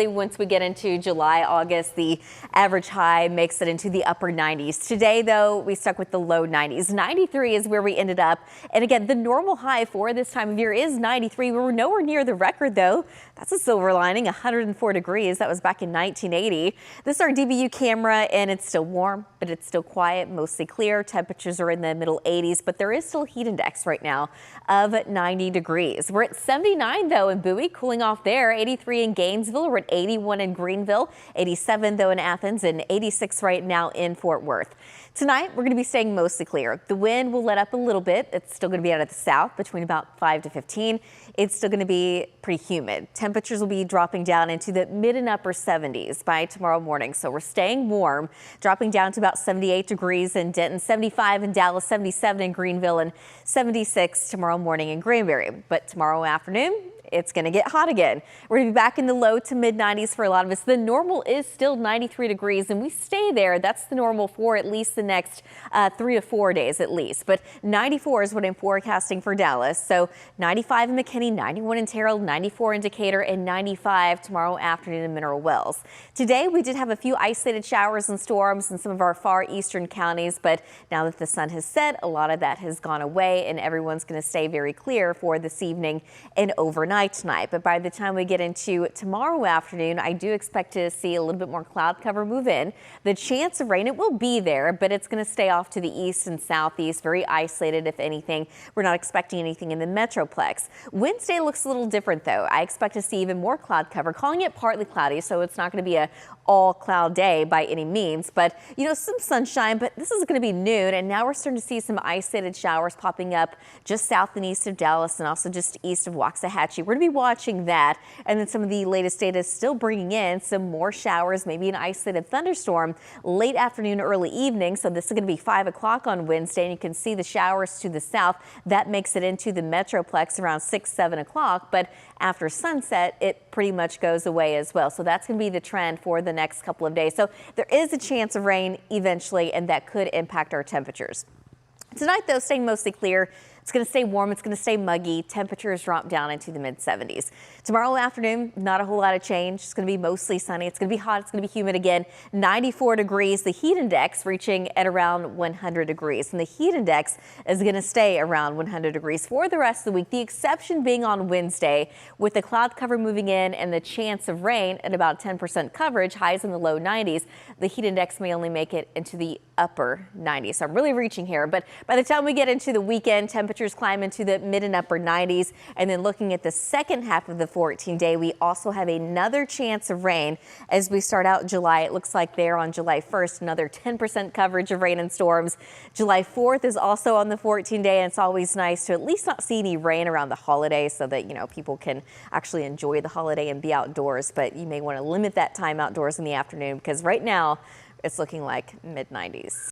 Once we get into July, August, the average high makes it into the upper 90s. Today, though, we stuck with the low 90s. 93 is where we ended up. And again, the normal high for this time of year is 93. We were nowhere near the record, though. That's a silver lining, 104 degrees. That was back in 1980. This is our DVU camera, and it's still warm, but it's still quiet, mostly clear. Temperatures are in the middle 80s, but there is still a heat index right now of 90 degrees. We're at 79, though, in Bowie, cooling off there. 83 in Gainesville. We're at 81 in Greenville, 87 though in Athens, and 86 right now in Fort Worth. Tonight, we're going to be staying mostly clear. The wind will let up a little bit. It's still going to be out of the south between about 5 to 15. It's still going to be pretty humid. Temperatures will be dropping down into the mid and upper 70s by tomorrow morning. So we're staying warm, dropping down to about 78 degrees in Denton, 75 in Dallas, 77 in Greenville, and 76 tomorrow morning in Granbury. But tomorrow afternoon, it's going to get hot again. We're going to be back in the low to mid 90s for a lot of us. The normal is still 93 degrees, and we stay there. That's the normal for at least the next 3 to 4 days at least. But 94 is what I'm forecasting for Dallas. So 95 in McKinney, 91 in Terrell, 94 in Decatur, and 95 tomorrow afternoon in Mineral Wells. Today, we did have a few isolated showers and storms in some of our far eastern counties, but now that the sun has set, a lot of that has gone away, and everyone's going to stay very clear for this evening and overnight tonight. But by the time we get into tomorrow afternoon, I do expect to see a little bit more cloud cover move in. The chance of rain, it will be there, but it's going to stay off to the east and southeast, very isolated if anything. We're not expecting anything in the Metroplex. Wednesday looks a little different though. I expect to see even more cloud cover, calling it partly cloudy, so it's not going to be a all cloud day by any means, but you know, some sunshine. But this is going to be noon, and now we're starting to see some isolated showers popping up just south and east of Dallas and also just east of Waxahachie. We're going to be watching that, and then some of the latest data is still bringing in some more showers, maybe an isolated thunderstorm late afternoon, early evening. So this is going to be 5 o'clock on Wednesday, and you can see the showers to the south. That makes it into the Metroplex around 6, 7 o'clock, but after sunset, it pretty much goes away as well. So that's going to be the trend for the next couple of days. So there is a chance of rain eventually, and that could impact our temperatures. Tonight, though, staying mostly clear. It's going to stay warm. It's going to stay muggy. Temperatures drop down into the mid 70s. Tomorrow afternoon, not a whole lot of change. It's going to be mostly sunny. It's going to be hot. It's going to be humid again. 94 degrees. The heat index reaching at around 100 degrees. And the heat index is going to stay around 100 degrees for the rest of the week. The exception being on Wednesday, with the cloud cover moving in and the chance of rain at about 10% coverage, highs in the low 90s. The heat index may only make it into the upper 90s. So I'm really reaching here. But by the time we get into the weekend, temperatures climb into the mid and upper 90s. And then looking at the second half of the 14-day, we also have another chance of rain as we start out July. It looks like there on July 1st, another 10% coverage of rain and storms. July 4th is also on the 14-day, and it's always nice to at least not see any rain around the holiday so that, you know, people can actually enjoy the holiday and be outdoors. But you may want to limit that time outdoors in the afternoon, because right now it's looking like mid 90s.